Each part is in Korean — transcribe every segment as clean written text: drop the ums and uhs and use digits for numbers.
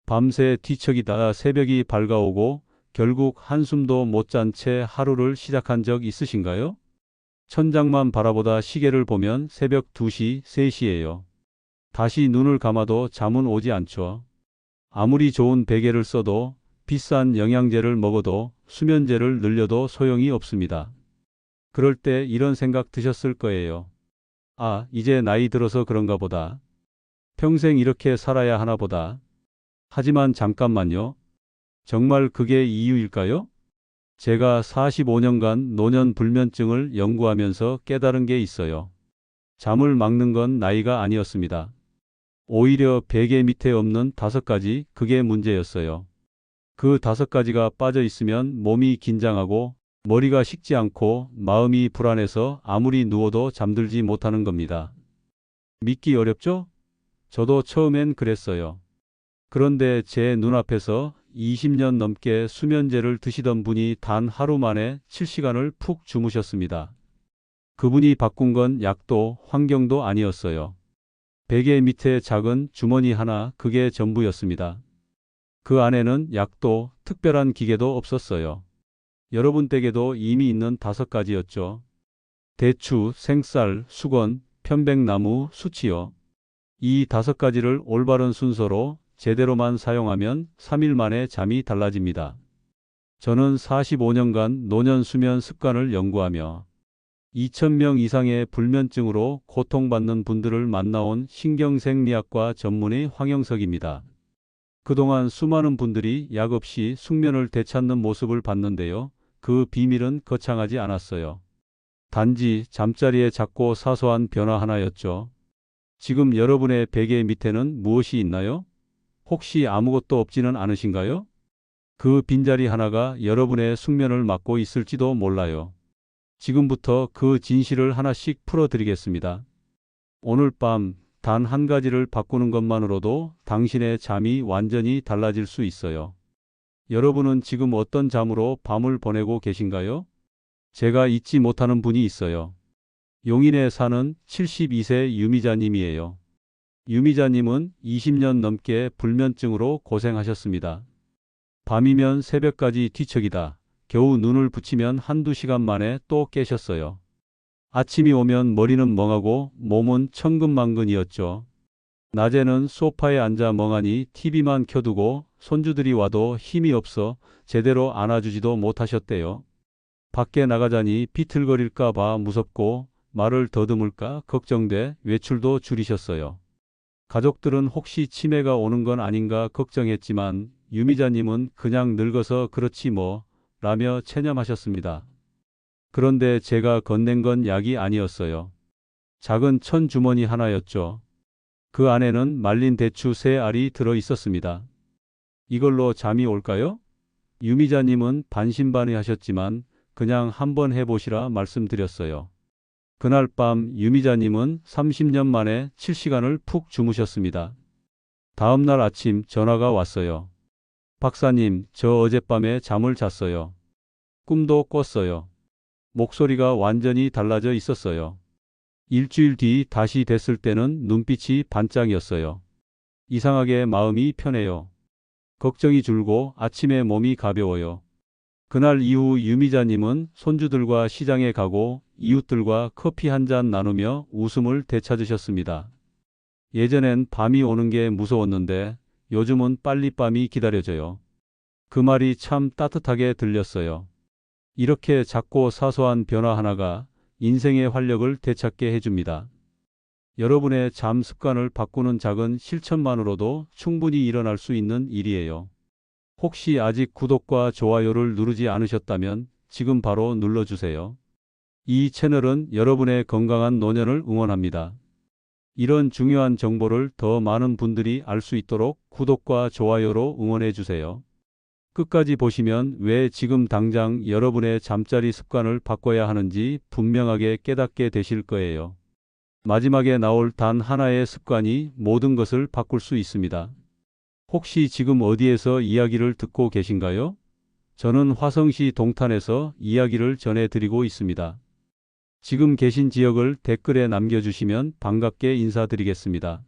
밤새 뒤척이다 새벽이 밝아오고 결국 한숨도 못 잔 채 하루를 시작한 적 있으신가요? 천장만 바라보다 시계를 보면 새벽 2시, 3시예요. 다시 눈을 감아도 잠은 오지 않죠. 아무리 좋은 베개를 써도 비싼 영양제를 먹어도 수면제를 늘려도 소용이 없습니다. 그럴 때 이런 생각 드셨을 거예요. 아, 이제 나이 들어서 그런가 보다. 평생 이렇게 살아야 하나 보다. 하지만 잠깐만요. 정말 그게 이유일까요? 제가 45년간 노년 불면증을 연구하면서 깨달은 게 있어요. 잠을 막는 건 나이가 아니었습니다. 오히려 베개 밑에 없는 5가지, 그게 문제였어요. 그 5가지가 빠져 있으면 몸이 긴장하고 머리가 식지 않고 마음이 불안해서 아무리 누워도 잠들지 못하는 겁니다. 믿기 어렵죠? 저도 처음엔 그랬어요. 그런데 제 눈앞에서 20년 넘게 수면제를 드시던 분이 단 하루 만에 7시간을 푹 주무셨습니다. 그분이 바꾼 건 약도 환경도 아니었어요. 베개 밑에 작은 주머니 하나, 그게 전부였습니다. 그 안에는 약도 특별한 기계도 없었어요. 여러분 댁에도 이미 있는 5가지였죠. 대추, 생쌀, 수건, 편백나무, 수치요. 이 5가지를 올바른 순서로 제대로만 사용하면 3일 만에 잠이 달라집니다. 저는 45년간 노년 수면 습관을 연구하며 2,000명 이상의 불면증으로 고통받는 분들을 만나온 신경생리학과 전문의 황영석입니다. 그동안 수많은 분들이 약 없이 숙면을 되찾는 모습을 봤는데요. 그 비밀은 거창하지 않았어요. 단지 잠자리의 작고 사소한 변화 하나였죠. 지금 여러분의 베개 밑에는 무엇이 있나요? 혹시 아무것도 없지는 않으신가요? 그 빈자리 하나가 여러분의 숙면을 막고 있을지도 몰라요. 지금부터 그 진실을 하나씩 풀어드리겠습니다. 오늘 밤 단 한 가지를 바꾸는 것만으로도 당신의 잠이 완전히 달라질 수 있어요. 여러분은 지금 어떤 잠으로 밤을 보내고 계신가요? 제가 잊지 못하는 분이 있어요. 용인에 사는 72세 유미자님이에요. 유미자님은 20년 넘게 불면증으로 고생하셨습니다. 밤이면 새벽까지 뒤척이다 겨우 눈을 붙이면 한두 시간 만에 또 깨셨어요. 아침이 오면 머리는 멍하고 몸은 천근만근이었죠. 낮에는 소파에 앉아 멍하니 TV만 켜두고 손주들이 와도 힘이 없어 제대로 안아주지도 못하셨대요. 밖에 나가자니 비틀거릴까 봐 무섭고 말을 더듬을까 걱정돼 외출도 줄이셨어요. 가족들은 혹시 치매가 오는 건 아닌가 걱정했지만 유미자님은 그냥 늙어서 그렇지 뭐 라며 체념하셨습니다. 그런데 제가 건넨 건 약이 아니었어요. 작은 천주머니 하나였죠. 그 안에는 말린 대추 3알이 들어 있었습니다. 이걸로 잠이 올까요? 유미자님은 반신반의하셨지만 그냥 한번 해보시라 말씀드렸어요. 그날 밤 유미자님은 30년 만에 7시간을 푹 주무셨습니다. 다음 날 아침 전화가 왔어요. 박사님, 저 어젯밤에 잠을 잤어요. 꿈도 꿨어요. 목소리가 완전히 달라져 있었어요. 일주일 뒤 다시 뵀을 때는 눈빛이 반짝이었어요. 이상하게 마음이 편해요. 걱정이 줄고 아침에 몸이 가벼워요. 그날 이후 유미자님은 손주들과 시장에 가고 이웃들과 커피 한 잔 나누며 웃음을 되찾으셨습니다. 예전엔 밤이 오는 게 무서웠는데 요즘은 빨리 밤이 기다려져요. 그 말이 참 따뜻하게 들렸어요. 이렇게 작고 사소한 변화 하나가 인생의 활력을 되찾게 해줍니다. 여러분의 잠 습관을 바꾸는 작은 실천만으로도 충분히 일어날 수 있는 일이에요. 혹시 아직 구독과 좋아요를 누르지 않으셨다면 지금 바로 눌러주세요. 이 채널은 여러분의 건강한 노년을 응원합니다. 이런 중요한 정보를 더 많은 분들이 알 수 있도록 구독과 좋아요로 응원해 주세요. 끝까지 보시면 왜 지금 당장 여러분의 잠자리 습관을 바꿔야 하는지 분명하게 깨닫게 되실 거예요. 마지막에 나올 단 하나의 습관이 모든 것을 바꿀 수 있습니다. 혹시 지금 어디에서 이야기를 듣고 계신가요? 저는 화성시 동탄에서 이야기를 전해드리고 있습니다. 지금 계신 지역을 댓글에 남겨주시면 반갑게 인사드리겠습니다.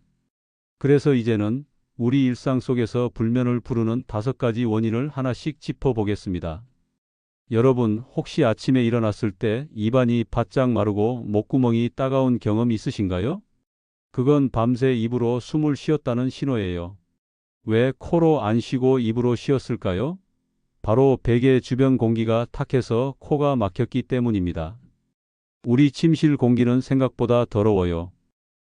그래서 이제는 우리 일상 속에서 불면을 부르는 5가지 원인을 하나씩 짚어보겠습니다. 여러분, 혹시 아침에 일어났을 때 입안이 바짝 마르고 목구멍이 따가운 경험 있으신가요? 그건 밤새 입으로 숨을 쉬었다는 신호예요. 왜 코로 안 쉬고 입으로 쉬었을까요? 바로 베개 주변 공기가 탁해서 코가 막혔기 때문입니다. 우리 침실 공기는 생각보다 더러워요.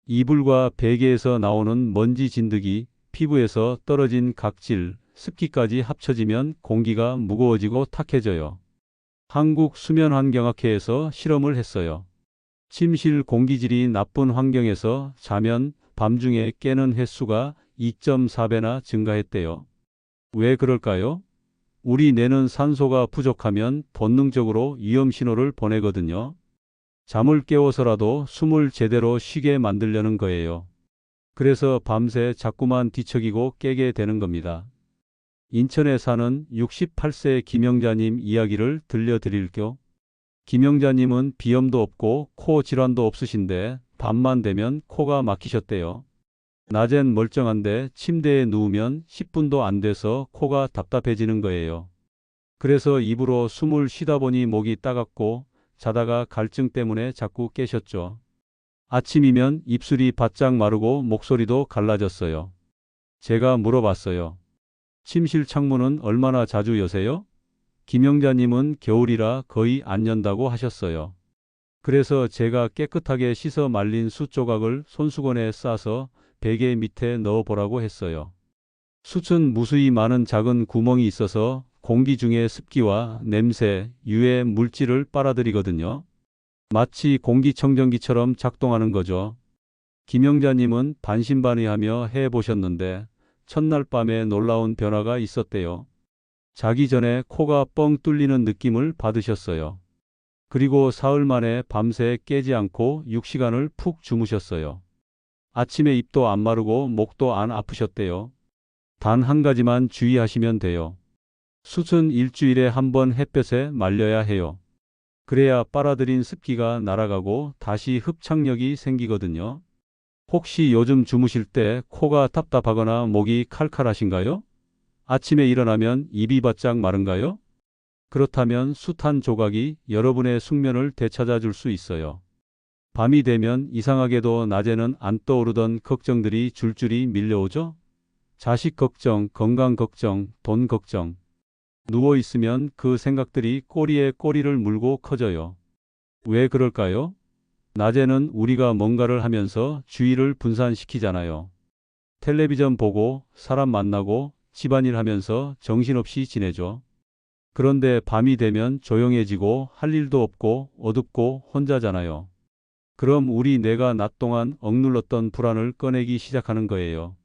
이불과 베개에서 나오는 먼지 진드기, 피부에서 떨어진 각질, 습기까지 합쳐지면 공기가 무거워지고 탁해져요. 한국수면환경학회에서 실험을 했어요. 침실 공기질이 나쁜 환경에서 자면 밤중에 깨는 횟수가 2.4배나 증가했대요. 왜 그럴까요? 우리 뇌는 산소가 부족하면 본능적으로 위험 신호를 보내거든요. 잠을 깨워서라도 숨을 제대로 쉬게 만들려는 거예요. 그래서 밤새 자꾸만 뒤척이고 깨게 되는 겁니다. 인천에 사는 68세 김영자님 이야기를 들려드릴게요. 김영자님은 비염도 없고 코 질환도 없으신데 밤만 되면 코가 막히셨대요. 낮엔 멀쩡한데 침대에 누우면 10분도 안 돼서 코가 답답해지는 거예요. 그래서 입으로 숨을 쉬다 보니 목이 따갑고 자다가 갈증 때문에 자꾸 깨셨죠. 아침이면 입술이 바짝 마르고 목소리도 갈라졌어요. 제가 물어봤어요. 침실 창문은 얼마나 자주 여세요? 김영자님은 겨울이라 거의 안 연다고 하셨어요. 그래서 제가 깨끗하게 씻어 말린 숯 조각을 손수건에 싸서 베개 밑에 넣어 보라고 했어요. 숯은 무수히 많은 작은 구멍이 있어서 공기 중의 습기와 냄새, 유해 물질을 빨아들이거든요. 마치 공기청정기처럼 작동하는 거죠. 김영자님은 반신반의하며 해보셨는데 첫날 밤에 놀라운 변화가 있었대요. 자기 전에 코가 뻥 뚫리는 느낌을 받으셨어요. 그리고 사흘 만에 밤새 깨지 않고 6시간을 푹 주무셨어요. 아침에 입도 안 마르고 목도 안 아프셨대요. 단 한 가지만 주의하시면 돼요. 숯은 일주일에 한 번 햇볕에 말려야 해요. 그래야 빨아들인 습기가 날아가고 다시 흡착력이 생기거든요. 혹시 요즘 주무실 때 코가 답답하거나 목이 칼칼하신가요? 아침에 일어나면 입이 바짝 마른가요? 그렇다면 숯 한 조각이 여러분의 숙면을 되찾아 줄 수 있어요. 밤이 되면 이상하게도 낮에는 안 떠오르던 걱정들이 줄줄이 밀려오죠? 자식 걱정, 건강 걱정, 돈 걱정. 누워 있으면 그 생각들이 꼬리에 꼬리를 물고 커져요. 왜 그럴까요? 낮에는 우리가 뭔가를 하면서 주의를 분산시키잖아요. 텔레비전 보고, 사람 만나고, 집안일 하면서 정신없이 지내죠. 그런데 밤이 되면 조용해지고 할 일도 없고 어둡고 혼자잖아요. 그럼 우리 뇌가 낮 동안 억눌렀던 불안을 꺼내기 시작하는 거예요.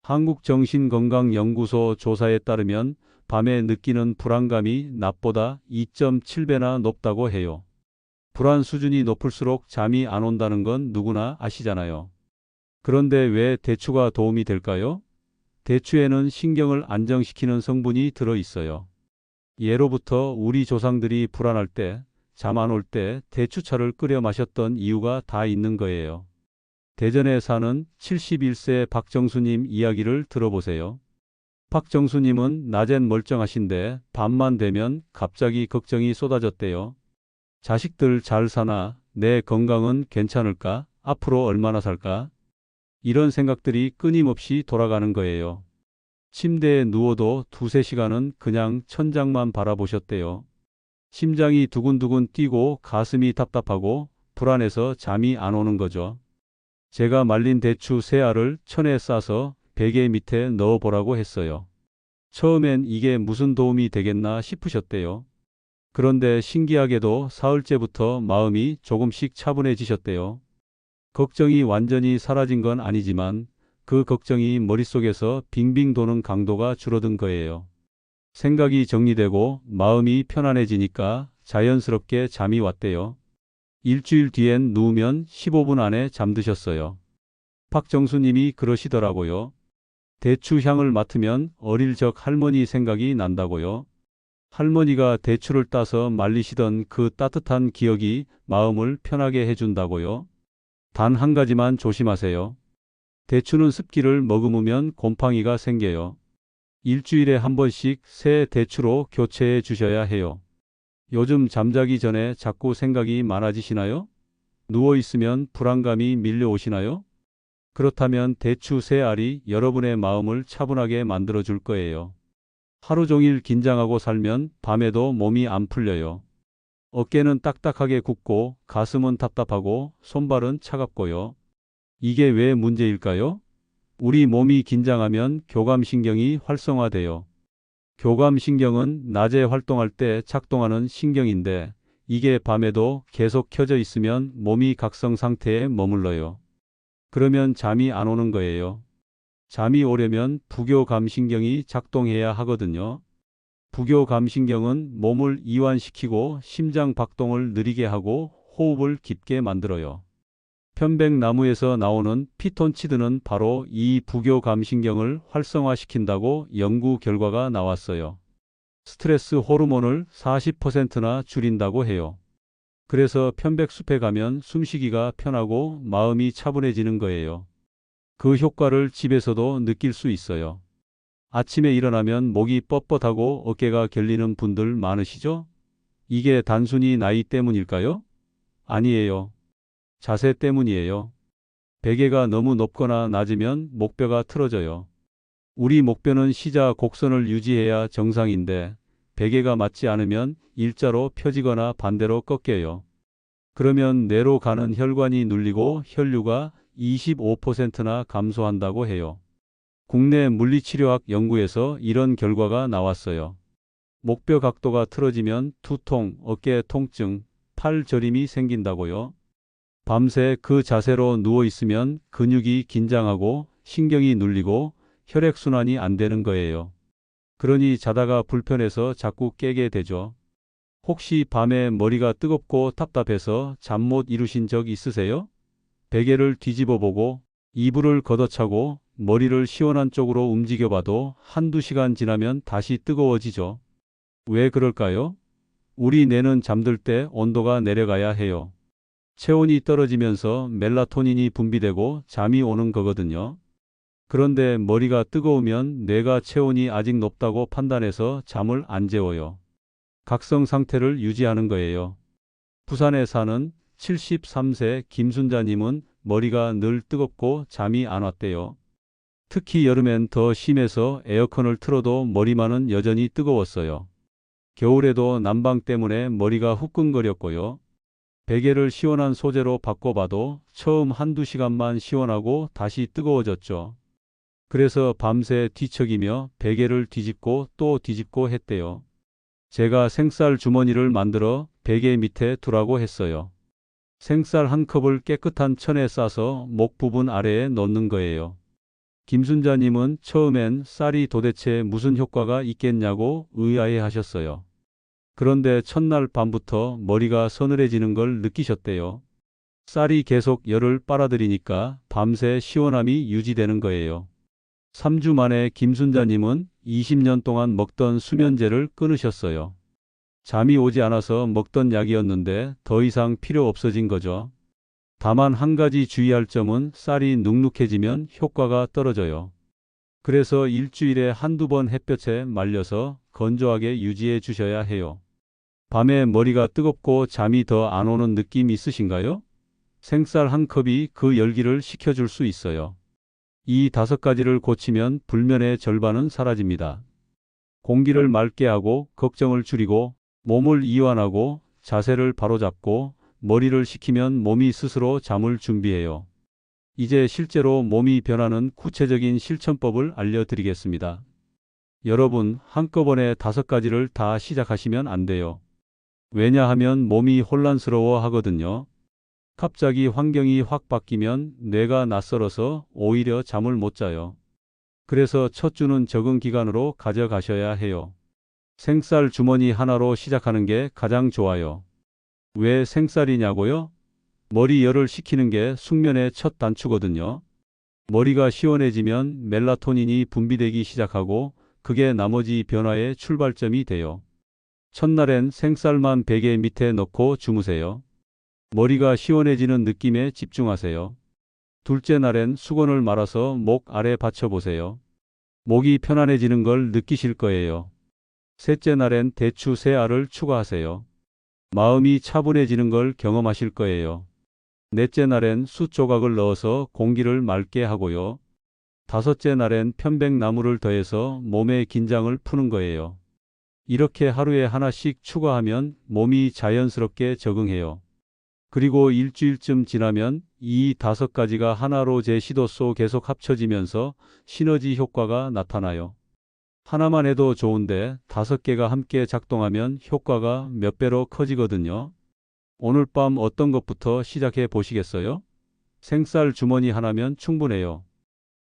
한국정신건강연구소 조사에 따르면 밤에 느끼는 불안감이 낮보다 2.7배나 높다고 해요. 불안 수준이 높을수록 잠이 안 온다는 건 누구나 아시잖아요. 그런데 왜 대추가 도움이 될까요? 대추에는 신경을 안정시키는 성분이 들어 있어요. 예로부터 우리 조상들이 불안할 때, 잠 안 올 때 대추차를 끓여 마셨던 이유가 다 있는 거예요. 대전에 사는 71세 박정수님 이야기를 들어보세요. 박정수님은 낮엔 멀쩡하신데 밤만 되면 갑자기 걱정이 쏟아졌대요. 자식들 잘 사나? 내 건강은 괜찮을까? 앞으로 얼마나 살까? 이런 생각들이 끊임없이 돌아가는 거예요. 침대에 누워도 2~3시간은 그냥 천장만 바라보셨대요. 심장이 두근두근 뛰고 가슴이 답답하고 불안해서 잠이 안 오는 거죠. 제가 말린 대추 3알을 천에 싸서 베개 밑에 넣어보라고 했어요. 처음엔 이게 무슨 도움이 되겠나 싶으셨대요. 그런데 신기하게도 사흘째부터 마음이 조금씩 차분해지셨대요. 걱정이 완전히 사라진 건 아니지만 그 걱정이 머릿속에서 빙빙 도는 강도가 줄어든 거예요. 생각이 정리되고 마음이 편안해지니까 자연스럽게 잠이 왔대요. 일주일 뒤엔 누우면 15분 안에 잠드셨어요. 박정수님이 그러시더라고요. 대추 향을 맡으면 어릴 적 할머니 생각이 난다고요. 할머니가 대추를 따서 말리시던 그 따뜻한 기억이 마음을 편하게 해준다고요. 단 한 가지만 조심하세요. 대추는 습기를 머금으면 곰팡이가 생겨요. 일주일에 한 번씩 새 대추로 교체해 주셔야 해요. 요즘 잠자기 전에 자꾸 생각이 많아지시나요? 누워 있으면 불안감이 밀려오시나요? 그렇다면 대추 새 알이 여러분의 마음을 차분하게 만들어 줄 거예요. 하루 종일 긴장하고 살면 밤에도 몸이 안 풀려요. 어깨는 딱딱하게 굽고 가슴은 답답하고 손발은 차갑고요. 이게 왜 문제일까요? 우리 몸이 긴장하면 교감신경이 활성화돼요. 교감신경은 낮에 활동할 때 작동하는 신경인데 이게 밤에도 계속 켜져 있으면 몸이 각성 상태에 머물러요. 그러면 잠이 안 오는 거예요. 잠이 오려면 부교감신경이 작동해야 하거든요. 부교감신경은 몸을 이완시키고 심장 박동을 느리게 하고 호흡을 깊게 만들어요. 편백나무에서 나오는 피톤치드는 바로 이 부교감신경을 활성화시킨다고 연구 결과가 나왔어요. 스트레스 호르몬을 40%나 줄인다고 해요. 그래서 편백숲에 가면 숨쉬기가 편하고 마음이 차분해지는 거예요. 그 효과를 집에서도 느낄 수 있어요. 아침에 일어나면 목이 뻣뻣하고 어깨가 결리는 분들 많으시죠? 이게 단순히 나이 때문일까요? 아니에요. 자세 때문이에요. 베개가 너무 높거나 낮으면 목뼈가 틀어져요. 우리 목뼈는 시자 곡선을 유지해야 정상인데 베개가 맞지 않으면 일자로 펴지거나 반대로 꺾여요. 그러면 뇌로 가는 혈관이 눌리고 혈류가 25%나 감소한다고 해요. 국내 물리치료학 연구에서 이런 결과가 나왔어요. 목뼈 각도가 틀어지면 두통, 어깨 통증, 팔 저림이 생긴다고요. 밤새 그 자세로 누워 있으면 근육이 긴장하고 신경이 눌리고 혈액순환이 안 되는 거예요. 그러니 자다가 불편해서 자꾸 깨게 되죠. 혹시 밤에 머리가 뜨겁고 답답해서 잠 못 이루신 적 있으세요? 베개를 뒤집어 보고 이불을 걷어차고 머리를 시원한 쪽으로 움직여 봐도 한두 시간 지나면 다시 뜨거워지죠. 왜 그럴까요? 우리 뇌는 잠들 때 온도가 내려가야 해요. 체온이 떨어지면서 멜라토닌이 분비되고 잠이 오는 거거든요. 그런데 머리가 뜨거우면 뇌가 체온이 아직 높다고 판단해서 잠을 안 재워요. 각성 상태를 유지하는 거예요. 부산에 사는 73세 김순자님은 머리가 늘 뜨겁고 잠이 안 왔대요. 특히 여름엔 더 심해서 에어컨을 틀어도 머리만은 여전히 뜨거웠어요. 겨울에도 난방 때문에 머리가 후끈거렸고요. 베개를 시원한 소재로 바꿔봐도 처음 한두 시간만 시원하고 다시 뜨거워졌죠. 그래서 밤새 뒤척이며 베개를 뒤집고 또 뒤집고 했대요. 제가 생쌀 주머니를 만들어 베개 밑에 두라고 했어요. 생쌀 한 컵을 깨끗한 천에 싸서 목 부분 아래에 넣는 거예요. 김순자님은 처음엔 쌀이 도대체 무슨 효과가 있겠냐고 의아해 하셨어요. 그런데 첫날 밤부터 머리가 서늘해지는 걸 느끼셨대요. 쌀이 계속 열을 빨아들이니까 밤새 시원함이 유지되는 거예요. 3주 만에 김순자님은 20년 동안 먹던 수면제를 끊으셨어요. 잠이 오지 않아서 먹던 약이었는데 더 이상 필요 없어진 거죠. 다만 한 가지 주의할 점은 쌀이 눅눅해지면 효과가 떨어져요. 그래서 일주일에 한두 번 햇볕에 말려서 건조하게 유지해 주셔야 해요. 밤에 머리가 뜨겁고 잠이 더 안 오는 느낌 있으신가요? 생쌀 한 컵이 그 열기를 식혀줄 수 있어요. 이 5가지를 고치면 불면의 절반은 사라집니다. 공기를 맑게 하고 걱정을 줄이고 몸을 이완하고 자세를 바로잡고 머리를 식히면 몸이 스스로 잠을 준비해요. 이제 실제로 몸이 변하는 구체적인 실천법을 알려드리겠습니다. 여러분, 한꺼번에 5가지를 다 시작하시면 안 돼요. 왜냐하면 몸이 혼란스러워 하거든요. 갑자기 환경이 확 바뀌면 뇌가 낯설어서 오히려 잠을 못 자요. 그래서 첫 주는 적응 기간으로 가져가셔야 해요. 생쌀 주머니 하나로 시작하는 게 가장 좋아요. 왜 생쌀이냐고요? 머리 열을 식히는 게 숙면의 첫 단추거든요. 머리가 시원해지면 멜라토닌이 분비되기 시작하고 그게 나머지 변화의 출발점이 돼요. 첫날엔 생쌀만 베개 밑에 넣고 주무세요. 머리가 시원해지는 느낌에 집중하세요. 둘째 날엔 수건을 말아서 목 아래 받쳐보세요. 목이 편안해지는 걸 느끼실 거예요. 셋째 날엔 대추 3알을 추가하세요. 마음이 차분해지는 걸 경험하실 거예요. 넷째 날엔 숯 조각을 넣어서 공기를 맑게 하고요. 다섯째 날엔 편백나무를 더해서 몸의 긴장을 푸는 거예요. 이렇게 하루에 하나씩 추가하면 몸이 자연스럽게 적응해요. 그리고 일주일쯤 지나면 이 5가지가 하나로 제 시도소 계속 합쳐지면서 시너지 효과가 나타나요. 하나만 해도 좋은데 5개가 함께 작동하면 효과가 몇 배로 커지거든요. 오늘 밤 어떤 것부터 시작해 보시겠어요? 생쌀 주머니 하나면 충분해요.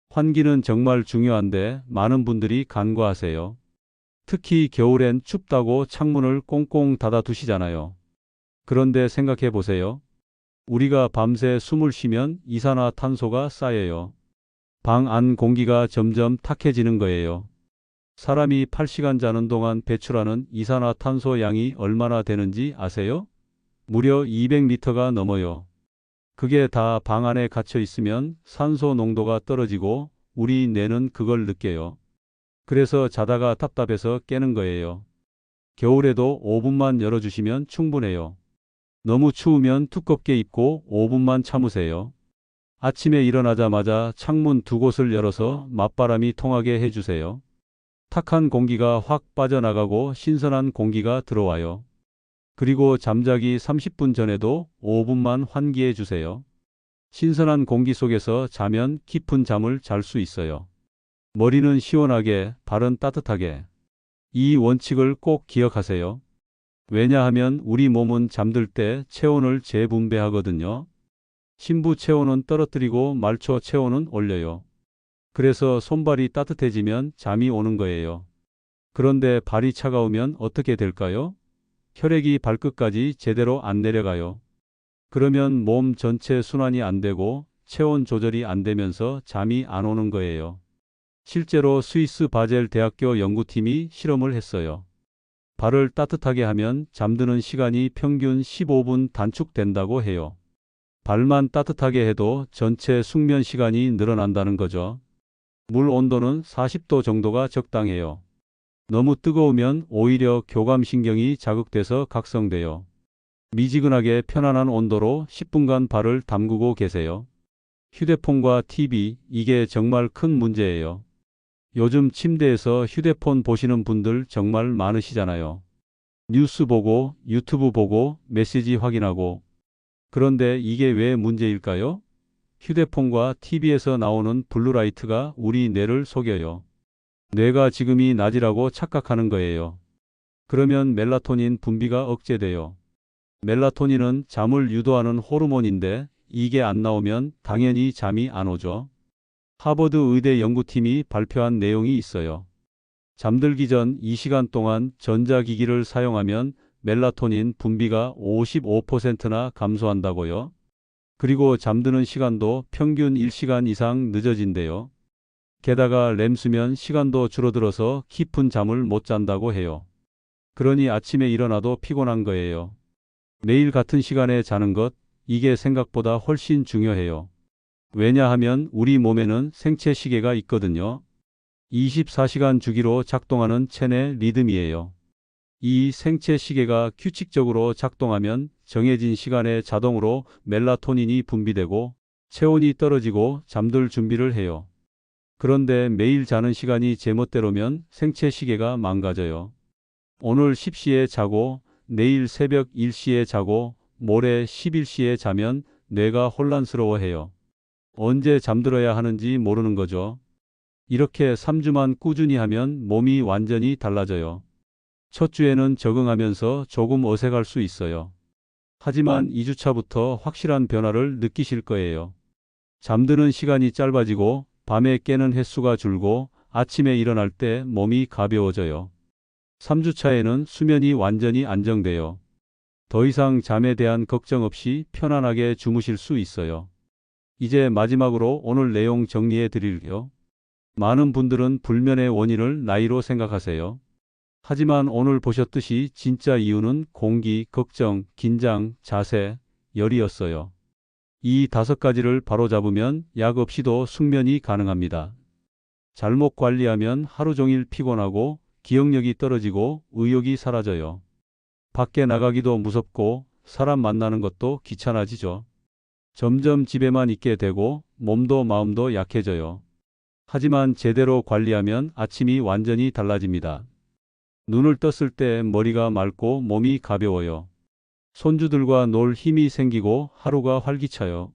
환기는 정말 중요한데 많은 분들이 간과하세요. 특히 겨울엔 춥다고 창문을 꽁꽁 닫아 두시잖아요. 그런데 생각해 보세요. 우리가 밤새 숨을 쉬면 이산화탄소가 쌓여요. 방 안 공기가 점점 탁해지는 거예요. 사람이 8시간 자는 동안 배출하는 이산화탄소 양이 얼마나 되는지 아세요? 무려 200리터가 넘어요. 그게 다 방 안에 갇혀 있으면 산소 농도가 떨어지고 우리 뇌는 그걸 느껴요. 그래서 자다가 답답해서 깨는 거예요. 겨울에도 5분만 열어주시면 충분해요. 너무 추우면 두껍게 입고 5분만 참으세요. 아침에 일어나자마자 창문 2곳을 열어서 맞바람이 통하게 해주세요. 탁한 공기가 확 빠져나가고 신선한 공기가 들어와요. 그리고 잠자기 30분 전에도 5분만 환기해 주세요. 신선한 공기 속에서 자면 깊은 잠을 잘 수 있어요. 머리는 시원하게, 발은 따뜻하게. 이 원칙을 꼭 기억하세요. 왜냐하면 우리 몸은 잠들 때 체온을 재분배하거든요. 심부 체온은 떨어뜨리고 말초 체온은 올려요. 그래서 손발이 따뜻해지면 잠이 오는 거예요. 그런데 발이 차가우면 어떻게 될까요? 혈액이 발끝까지 제대로 안 내려가요. 그러면 몸 전체 순환이 안 되고 체온 조절이 안 되면서 잠이 안 오는 거예요. 실제로 스위스 바젤 대학교 연구팀이 실험을 했어요. 발을 따뜻하게 하면 잠드는 시간이 평균 15분 단축된다고 해요. 발만 따뜻하게 해도 전체 숙면 시간이 늘어난다는 거죠. 물 온도는 40도 정도가 적당해요. 너무 뜨거우면 오히려 교감신경이 자극돼서 각성돼요. 미지근하게 편안한 온도로 10분간 발을 담그고 계세요. 휴대폰과 TV, 이게 정말 큰 문제예요. 요즘 침대에서 휴대폰 보시는 분들 정말 많으시잖아요. 뉴스 보고, 유튜브 보고, 메시지 확인하고. 그런데 이게 왜 문제일까요? 휴대폰과 TV에서 나오는 블루라이트가 우리 뇌를 속여요. 뇌가 지금이 낮이라고 착각하는 거예요. 그러면 멜라토닌 분비가 억제돼요. 멜라토닌은 잠을 유도하는 호르몬인데 이게 안 나오면 당연히 잠이 안 오죠. 하버드 의대 연구팀이 발표한 내용이 있어요. 잠들기 전 2시간 동안 전자기기를 사용하면 멜라토닌 분비가 55%나 감소한다고요. 그리고 잠드는 시간도 평균 1시간 이상 늦어진대요. 게다가 렘 수면 시간도 줄어들어서 깊은 잠을 못 잔다고 해요. 그러니 아침에 일어나도 피곤한 거예요. 매일 같은 시간에 자는 것, 이게 생각보다 훨씬 중요해요. 왜냐하면 우리 몸에는 생체 시계가 있거든요. 24시간 주기로 작동하는 체내 리듬이에요. 이 생체 시계가 규칙적으로 작동하면 정해진 시간에 자동으로 멜라토닌이 분비되고 체온이 떨어지고 잠들 준비를 해요. 그런데 매일 자는 시간이 제멋대로면 생체 시계가 망가져요. 오늘 10시에 자고 내일 새벽 1시에 자고 모레 11시에 자면 뇌가 혼란스러워해요. 언제 잠들어야 하는지 모르는 거죠. 이렇게 3주만 꾸준히 하면 몸이 완전히 달라져요. 첫 주에는 적응하면서 조금 어색할 수 있어요. 하지만 2주차부터 확실한 변화를 느끼실 거예요. 잠드는 시간이 짧아지고 밤에 깨는 횟수가 줄고 아침에 일어날 때 몸이 가벼워져요. 3주차에는 수면이 완전히 안정돼요. 더 이상 잠에 대한 걱정 없이 편안하게 주무실 수 있어요. 이제 마지막으로 오늘 내용 정리해 드릴게요. 많은 분들은 불면의 원인을 나이로 생각하세요. 하지만 오늘 보셨듯이 진짜 이유는 공기, 걱정, 긴장, 자세, 열이었어요. 이 5가지를 바로잡으면 약 없이도 숙면이 가능합니다. 잘못 관리하면 하루 종일 피곤하고 기억력이 떨어지고 의욕이 사라져요. 밖에 나가기도 무섭고 사람 만나는 것도 귀찮아지죠. 점점 집에만 있게 되고 몸도 마음도 약해져요. 하지만 제대로 관리하면 아침이 완전히 달라집니다. 눈을 떴을 때 머리가 맑고 몸이 가벼워요. 손주들과 놀 힘이 생기고 하루가 활기차요.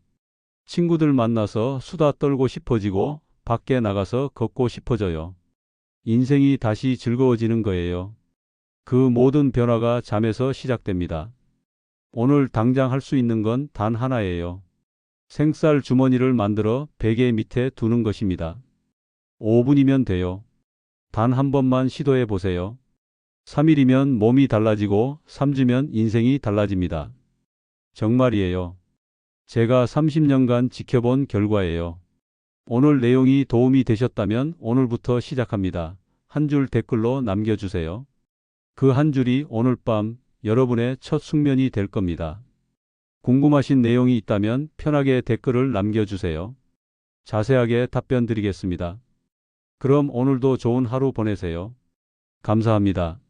친구들 만나서 수다 떨고 싶어지고 밖에 나가서 걷고 싶어져요. 인생이 다시 즐거워지는 거예요. 그 모든 변화가 잠에서 시작됩니다. 오늘 당장 할 수 있는 건 단 하나예요. 생쌀 주머니를 만들어 베개 밑에 두는 것입니다. 5분이면 돼요. 단 한 번만 시도해 보세요. 3일이면 몸이 달라지고 3주면 인생이 달라집니다. 정말이에요. 제가 30년간 지켜본 결과예요. 오늘 내용이 도움이 되셨다면 오늘부터 시작합니다. 한 줄 댓글로 남겨주세요. 그 한 줄이 오늘 밤 여러분의 첫 숙면이 될 겁니다. 궁금하신 내용이 있다면 편하게 댓글을 남겨주세요. 자세하게 답변 드리겠습니다. 그럼 오늘도 좋은 하루 보내세요. 감사합니다.